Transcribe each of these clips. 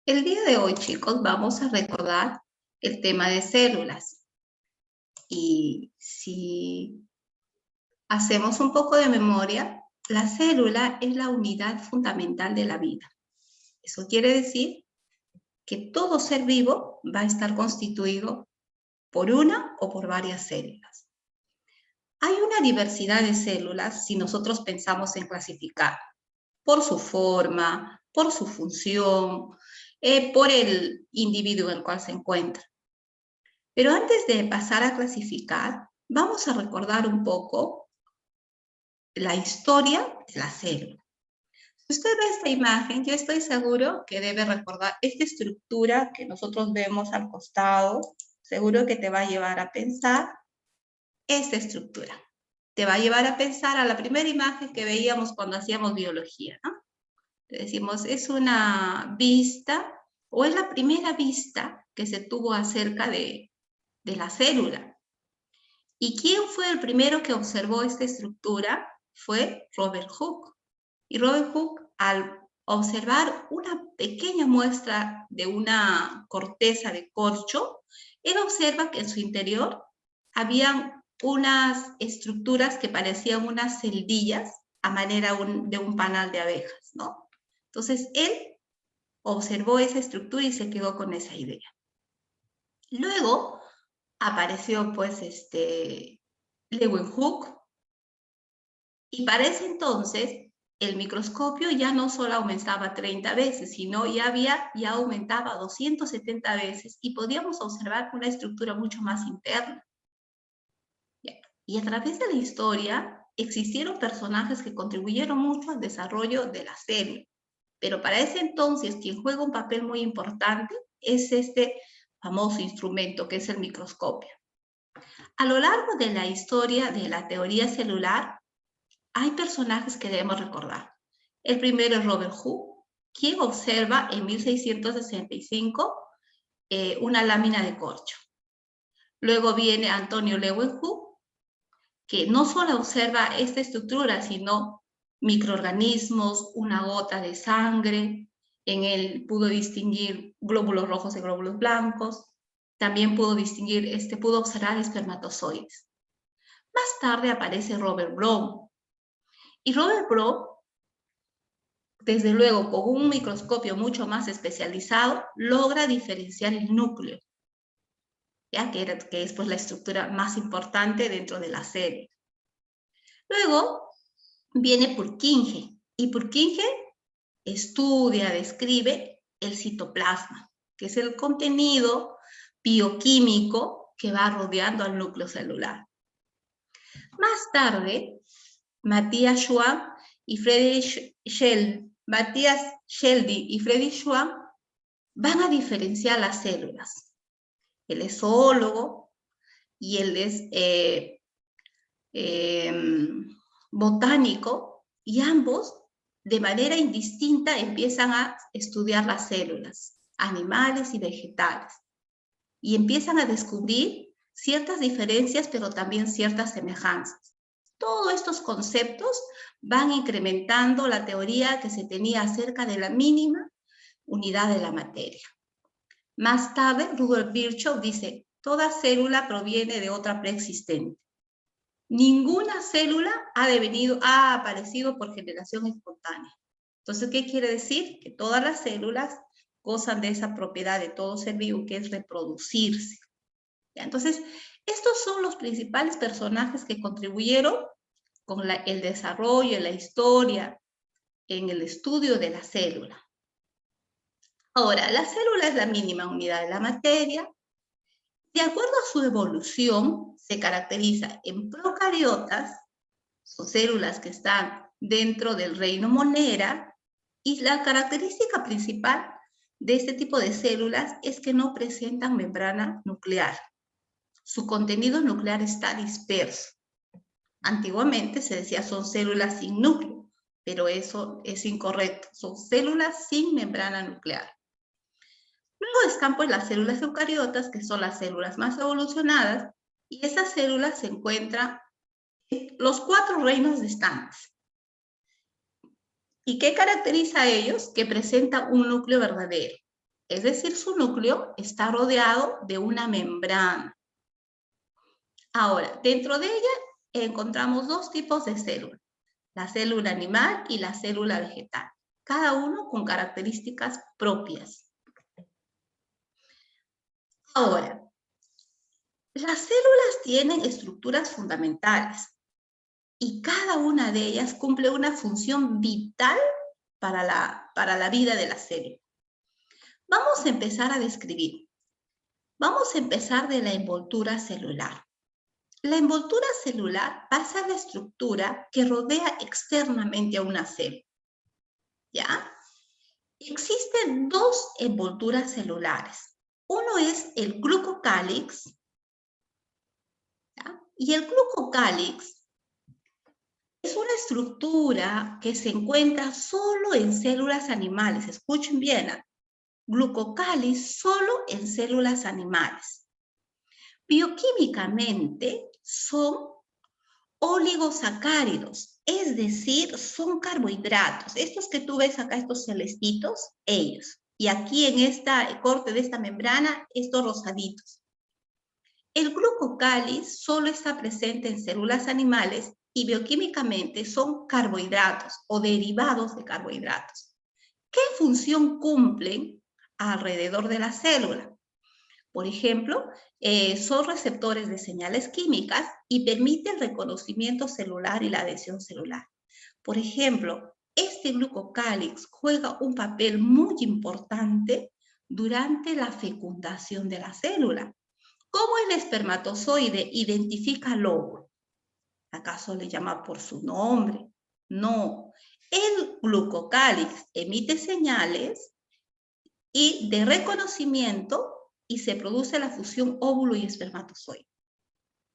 El día de hoy, chicos, vamos a recordar el tema de células. Y si hacemos un poco de memoria, la célula es la unidad fundamental de la vida. Eso quiere decir que todo ser vivo va a estar constituido por una o por varias células. Hay una diversidad de células si nosotros pensamos en clasificar por su forma, por su función, por el individuo en el cual se encuentra. Pero antes de pasar a clasificar, vamos a recordar un poco la historia de la célula. Si usted ve esta imagen, yo estoy seguro que debe recordar esta estructura que nosotros vemos al costado. Seguro que te va a llevar a pensar esta estructura. Te va a llevar a pensar a la primera imagen que veíamos cuando hacíamos biología, ¿no? Decimos, es una vista o es la primera vista que se tuvo acerca de la célula. ¿Y quién fue el primero que observó esta estructura? Fue Robert Hooke. Y Robert Hooke, al observar una pequeña muestra de una corteza de corcho, él observa que en su interior habían unas estructuras que parecían unas celdillas a manera de un panal de abejas, ¿no? Entonces, él observó esa estructura y se quedó con esa idea. Luego apareció, pues, Leeuwenhoek, y para ese entonces el microscopio ya no solo aumentaba 30 veces, sino ya aumentaba 270 veces y podíamos observar una estructura mucho más interna. Y a través de la historia existieron personajes que contribuyeron mucho al desarrollo de la célula. Pero para ese entonces quien juega un papel muy importante es este famoso instrumento que es el microscopio. A lo largo de la historia de la teoría celular, hay personajes que debemos recordar. El primero es Robert Hooke, quien observa en 1665 una lámina de corcho. Luego viene Antonio Leeuwenhoek, que no solo observa esta estructura, sino microorganismos, una gota de sangre. En él pudo distinguir glóbulos rojos de glóbulos blancos. También pudo observar espermatozoides. Más tarde aparece Robert Brown. Y Robert Brown, desde luego, con un microscopio mucho más especializado, logra diferenciar el núcleo, ¿ya? Que es pues, la estructura más importante dentro de la célula. Luego viene Purkinje, y Purkinje estudia, describe el citoplasma, que es el contenido bioquímico que va rodeando al núcleo celular. Más tarde, Matthias Schelde y Friedrich Schwann van a diferenciar las células. Él es zoólogo y él es botánico, y ambos de manera indistinta empiezan a estudiar las células, animales y vegetales, y empiezan a descubrir ciertas diferencias, pero también ciertas semejanzas. Todos estos conceptos van incrementando la teoría que se tenía acerca de la mínima unidad de la materia. Más tarde, Rudolf Virchow dice, toda célula proviene de otra preexistente. Ninguna célula ha aparecido por generación espontánea. Entonces, ¿qué quiere decir? Que todas las células gozan de esa propiedad de todo ser vivo, que es reproducirse. ¿Ya? Entonces, estos son los principales personajes que contribuyeron con el desarrollo, la historia, en el estudio de la célula. Ahora, la célula es la mínima unidad de la materia. De acuerdo a su evolución, se caracteriza en procariotas, son células que están dentro del reino Monera, y la característica principal de este tipo de células es que no presentan membrana nuclear. Su contenido nuclear está disperso. Antiguamente se decía son células sin núcleo, pero eso es incorrecto. Son células sin membrana nuclear. Luego están pues las células eucariotas, que son las células más evolucionadas, y esas células se encuentran en los 4 reinos restantes. ¿Y qué caracteriza a ellos? Que presenta un núcleo verdadero. Es decir, su núcleo está rodeado de una membrana. Ahora, dentro de ella encontramos dos tipos de células, la célula animal y la célula vegetal, cada uno con características propias. Ahora, las células tienen estructuras fundamentales y cada una de ellas cumple una función vital para la vida de la célula. Vamos a empezar a describir. Vamos a empezar de la envoltura celular. La envoltura celular pasa a la estructura que rodea externamente a una célula. ¿Ya? Existen dos envolturas celulares. Uno es el glucocálix, ¿ya? Y el glucocálix es una estructura que se encuentra solo en células animales. Escuchen bien, glucocálix solo en células animales. Bioquímicamente son oligosacáridos, es decir, son carbohidratos. Estos que tú ves acá, estos celestitos, ellos. Y aquí en este corte de esta membrana, estos rosaditos. El glucocálix solo está presente en células animales y bioquímicamente son carbohidratos o derivados de carbohidratos. ¿Qué función cumplen alrededor de la célula? Por ejemplo, son receptores de señales químicas y permiten el reconocimiento celular y la adhesión celular. Por ejemplo, este glucocálix juega un papel muy importante durante la fecundación de la célula. ¿Cómo el espermatozoide identifica al óvulo? ¿Acaso le llama por su nombre? No. El glucocálix emite señales y de reconocimiento y se produce la fusión óvulo y espermatozoide.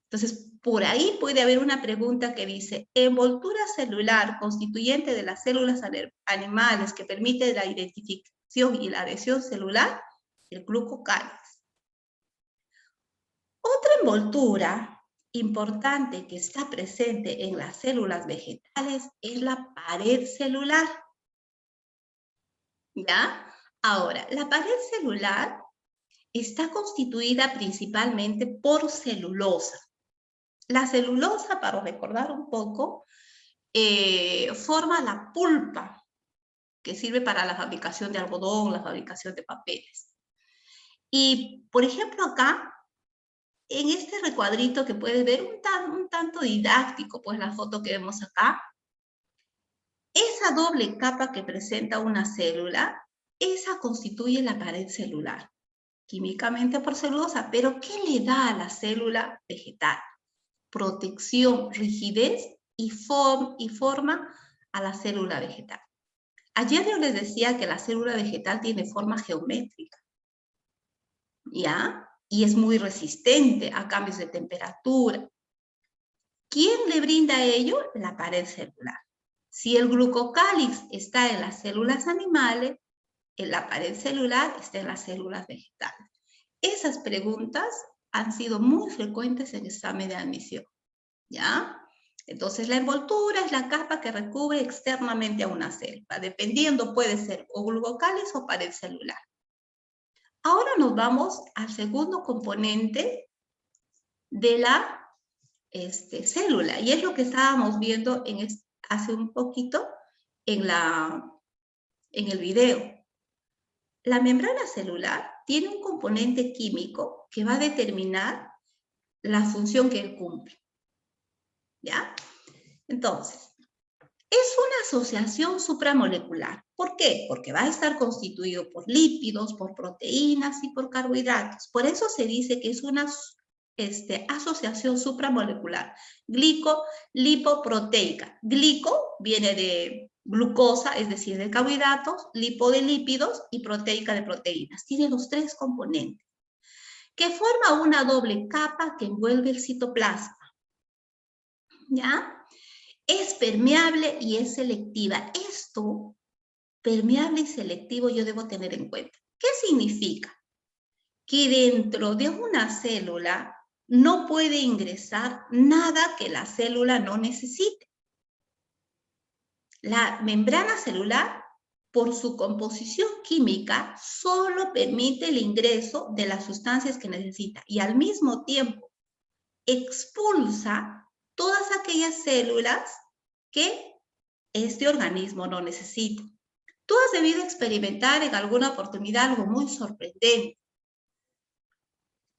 Entonces, por ahí puede haber una pregunta que dice, envoltura celular constituyente de las células animales que permite la identificación y la adhesión celular, el glucocálix. Otra envoltura importante que está presente en las células vegetales es la pared celular. ¿Ya? Ahora, la pared celular está constituida principalmente por celulosa. La celulosa, para recordar un poco, forma la pulpa que sirve para la fabricación de algodón, la fabricación de papeles. Y, por ejemplo, acá, en este recuadrito que puedes ver, un tanto didáctico, pues la foto que vemos acá, esa doble capa que presenta una célula, esa constituye la pared celular, químicamente por celulosa, pero ¿qué le da a la célula vegetal? Protección, rigidez y forma a la célula vegetal. Ayer yo les decía que la célula vegetal tiene forma geométrica, ¿ya? Y es muy resistente a cambios de temperatura. ¿Quién le brinda ello? La pared celular. Si el glucocálix está en las células animales, en la pared celular está en las células vegetales. Esas preguntas han sido muy frecuentes en examen de admisión, ¿ya? Entonces, la envoltura es la capa que recubre externamente a una célula. Dependiendo, puede ser o glucocálix o pared celular. Ahora nos vamos al segundo componente de la célula. Y es lo que estábamos viendo hace un poquito en el video. La membrana celular tiene un componente químico que va a determinar la función que él cumple. ¿Ya? Entonces, es una asociación supramolecular. ¿Por qué? Porque va a estar constituido por lípidos, por proteínas y por carbohidratos. Por eso se dice que es una asociación supramolecular. Glico-lipoproteica. Glico viene de glucosa, es decir, de carbohidratos, lipo de lípidos y proteica de proteínas. Tiene los tres componentes, que forma una doble capa que envuelve el citoplasma. ¿Ya? Es permeable y es selectiva. Esto, permeable y selectivo, yo debo tener en cuenta. ¿Qué significa? Que dentro de una célula no puede ingresar nada que la célula no necesite. La membrana celular por su composición química, solo permite el ingreso de las sustancias que necesita y al mismo tiempo expulsa todas aquellas células que este organismo no necesita. Tú has debido experimentar en alguna oportunidad algo muy sorprendente.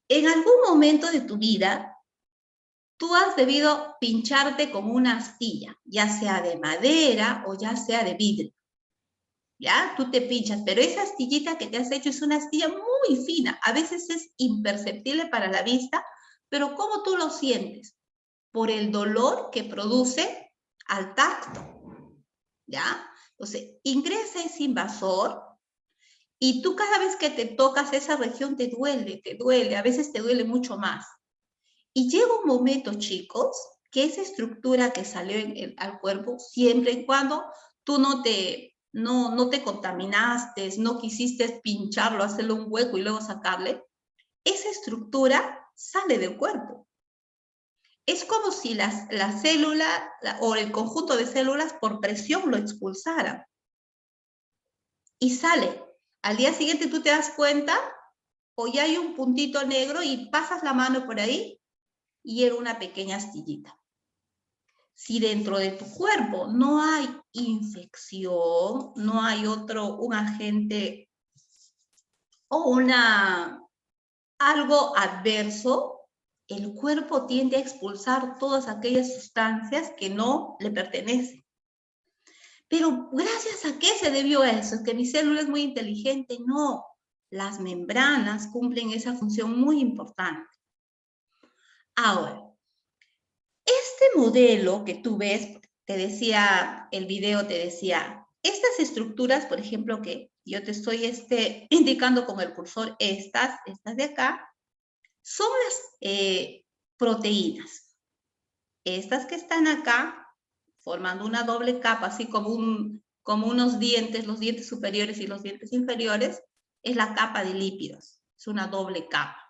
En algún momento de tu vida, tú has debido pincharte con una astilla, ya sea de madera o ya sea de vidrio. ¿Ya? Tú te pinchas, pero esa astillita que te has hecho es una astilla muy fina. A veces es imperceptible para la vista, pero ¿cómo tú lo sientes? Por el dolor que produce al tacto. ¿Ya? Entonces, ingresa ese invasor y tú cada vez que te tocas esa región te duele, a veces te duele mucho más. Y llega un momento, chicos, que esa estructura que salió al cuerpo, siempre y cuando tú no te contaminaste, no quisiste pincharlo, hacerle un hueco y luego sacarle, esa estructura sale del cuerpo. Es como si la célula o el conjunto de células por presión lo expulsaran. Y sale. Al día siguiente tú te das cuenta o ya hay un puntito negro y pasas la mano por ahí y era una pequeña astillita. Si dentro de tu cuerpo no hay infección, no hay un agente o algo adverso, el cuerpo tiende a expulsar todas aquellas sustancias que no le pertenecen. Pero ¿gracias a qué se debió a eso? ¿Es que mi célula es muy inteligente? No, las membranas cumplen esa función muy importante. Ahora, este modelo que tú ves, te decía, el video te decía, estas estructuras, por ejemplo, que yo te estoy indicando con el cursor, estas de acá, son las proteínas. Estas que están acá, formando una doble capa, así como unos dientes, los dientes superiores y los dientes inferiores, es la capa de lípidos, es una doble capa.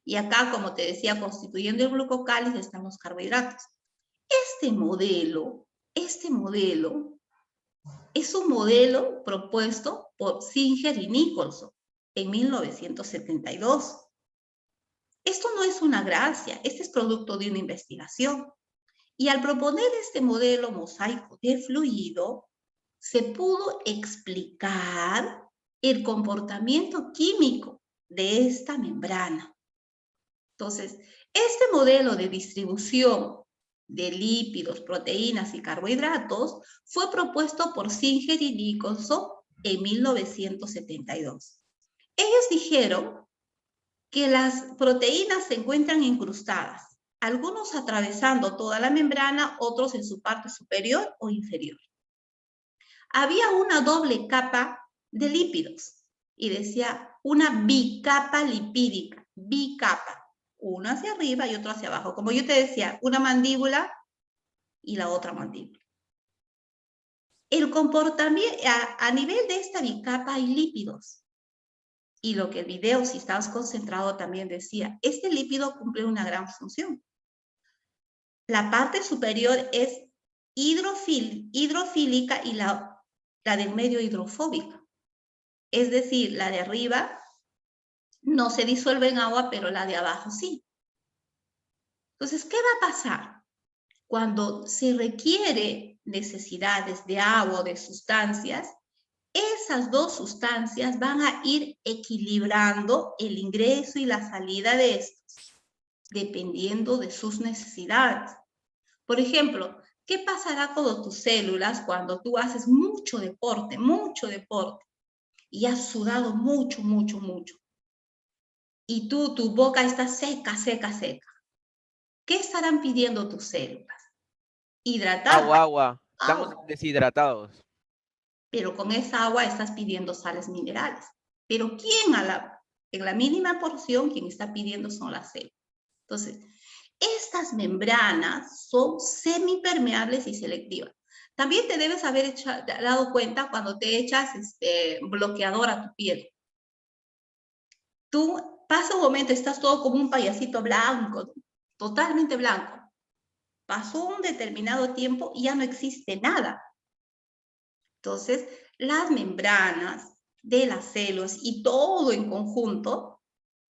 Y acá, como te decía, constituyendo el glucocáliz están los carbohidratos. Este modelo es un modelo propuesto por Singer y Nicholson en 1972. Esto no es una gracia, este es producto de una investigación. Y al proponer este modelo mosaico de fluido, se pudo explicar el comportamiento químico de esta membrana. Entonces, este modelo de distribución de lípidos, proteínas y carbohidratos fue propuesto por Singer y Nicholson en 1972. Ellos dijeron que las proteínas se encuentran incrustadas, algunos atravesando toda la membrana, otros en su parte superior o inferior. Había una doble capa de lípidos y decía una bicapa lipídica, bicapa, uno hacia arriba y otro hacia abajo. Como yo te decía, una mandíbula y la otra mandíbula. El comportamiento, a nivel de esta bicapa hay lípidos. Y lo que el video, si estabas concentrado, también decía, este lípido cumple una gran función. La parte superior es hidrofílica y la del medio hidrofóbica. Es decir, la de arriba no se disuelve en agua, pero la de abajo sí. Entonces, ¿qué va a pasar? Cuando se requiere necesidades de agua o de sustancias, esas dos sustancias van a ir equilibrando el ingreso y la salida de estos, dependiendo de sus necesidades. Por ejemplo, ¿qué pasará con tus células cuando tú haces mucho deporte, y has sudado mucho, y tu boca está seca? ¿Qué estarán pidiendo tus células? Hidratar. Agua. Estamos deshidratados. Pero con esa agua estás pidiendo sales minerales. Pero ¿quién en la mínima porción, quien está pidiendo son las células? Entonces, estas membranas son semipermeables y selectivas. También te debes haber dado cuenta cuando te echas bloqueador a tu piel. Tú pasa un momento, estás todo como un payasito blanco, totalmente blanco. Pasó un determinado tiempo y ya no existe nada. Entonces, las membranas de las células y todo en conjunto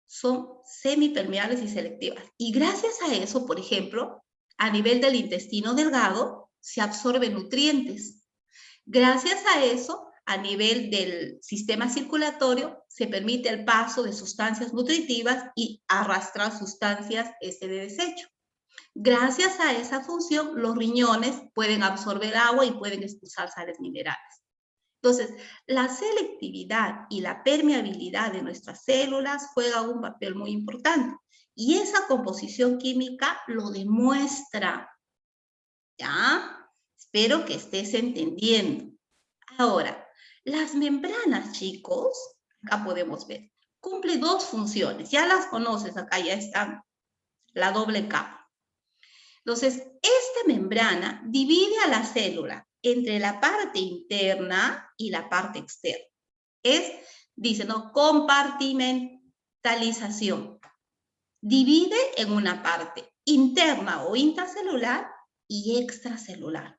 son semipermeables y selectivas. Y gracias a eso, por ejemplo, a nivel del intestino delgado, se absorben nutrientes. Gracias a eso, a nivel del sistema circulatorio, se permite el paso de sustancias nutritivas y arrastrar sustancias de desecho. Gracias a esa función, los riñones pueden absorber agua y pueden expulsar sales minerales. Entonces, la selectividad y la permeabilidad de nuestras células juegan un papel muy importante. Y esa composición química lo demuestra. ¿Ya? Espero que estés entendiendo. Ahora, las membranas, chicos, acá podemos ver, cumple dos funciones. Ya las conoces, acá ya están, la doble capa. Entonces, esta membrana divide a la célula entre la parte interna y la parte externa. Dice, ¿no? Compartimentalización. Divide en una parte interna o intracelular y extracelular.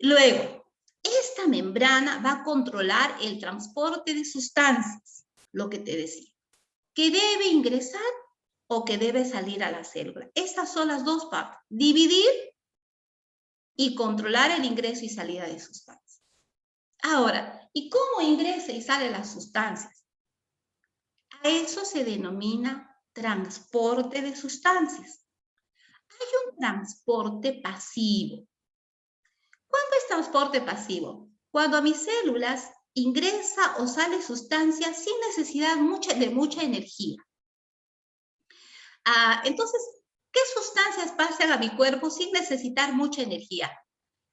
Luego, esta membrana va a controlar el transporte de sustancias, lo que te decía, que debe ingresar o que debe salir a la célula. Estas son las dos partes, dividir y controlar el ingreso y salida de sustancias. Ahora, ¿y cómo ingresa y sale las sustancias? A eso se denomina transporte de sustancias. Hay un transporte pasivo. ¿Cuándo es transporte pasivo? Cuando a mis células ingresa o sale sustancia sin necesidad de mucha energía. Entonces, ¿qué sustancias pasan a mi cuerpo sin necesitar mucha energía?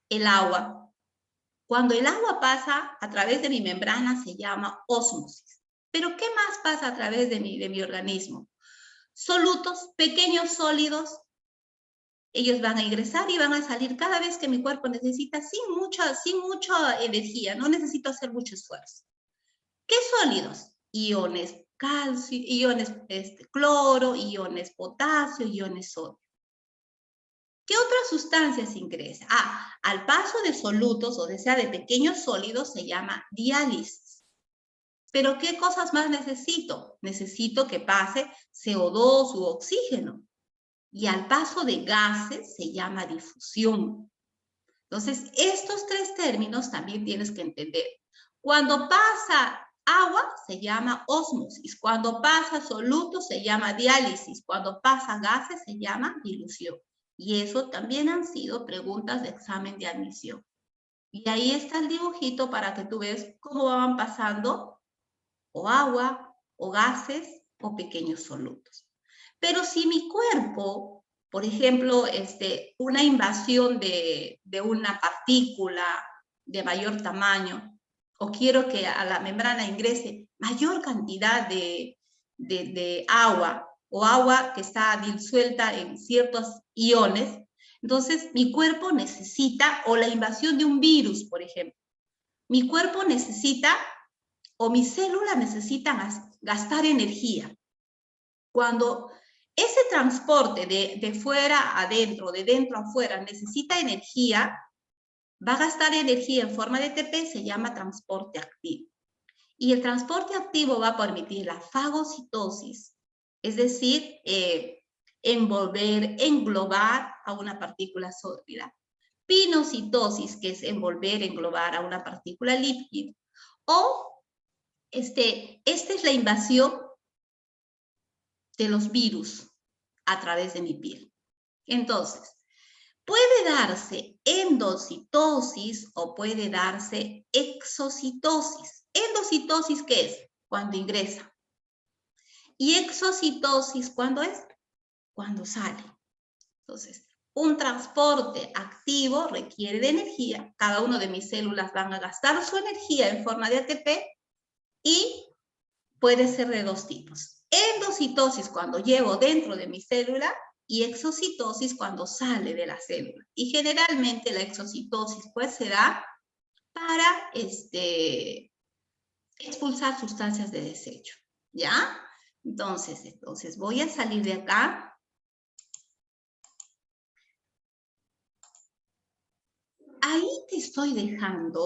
El agua. Cuando el agua pasa a través de mi membrana se llama ósmosis. ¿Pero qué más pasa a través de mi organismo? Solutos, pequeños sólidos. Ellos van a ingresar y van a salir cada vez que mi cuerpo necesita sin mucha energía, no necesito hacer mucho esfuerzo. ¿Qué sólidos? Iones calcio, iones cloro, iones potasio, iones sodio. ¿Qué otras sustancias ingresan? Al paso de solutos, o sea, de pequeños sólidos, se llama diálisis. ¿Pero qué cosas más necesito? Necesito que pase CO2 u oxígeno. Y al paso de gases se llama difusión. Entonces, estos tres términos también tienes que entender. Cuando pasa agua, se llama ósmosis. Cuando pasa soluto, se llama diálisis. Cuando pasa gases, se llama dilución. Y eso también han sido preguntas de examen de admisión. Y ahí está el dibujito para que tú veas cómo van pasando o agua, o gases, o pequeños solutos. Pero si mi cuerpo, por ejemplo, una invasión de una partícula de mayor tamaño, o quiero que a la membrana ingrese mayor cantidad de agua, o agua que está disuelta en ciertos iones, entonces mi cuerpo necesita, o la invasión de un virus, por ejemplo, mi cuerpo necesita, o mis células necesitan gastar energía. Cuando ese transporte de fuera a adentro, de dentro a afuera, necesita energía, va a gastar energía en forma de ATP, se llama transporte activo. Y el transporte activo va a permitir la fagocitosis, es decir, englobar a una partícula sólida. Pinocitosis, que es englobar a una partícula líquida. O esta es la invasión de los virus a través de mi piel. Entonces, puede darse endocitosis o puede darse exocitosis. Endocitosis, ¿qué es? Cuando ingresa. Y exocitosis, ¿cuándo es? Cuando sale. Entonces, un transporte activo requiere de energía. Cada una de mis células van a gastar su energía en forma de ATP y puede ser de dos tipos. Endocitosis cuando llevo dentro de mi célula y exocitosis cuando sale de la célula. Y generalmente la exocitosis pues se da para expulsar sustancias de desecho, ¿ya? Entonces voy a salir de acá. ahí te estoy dejando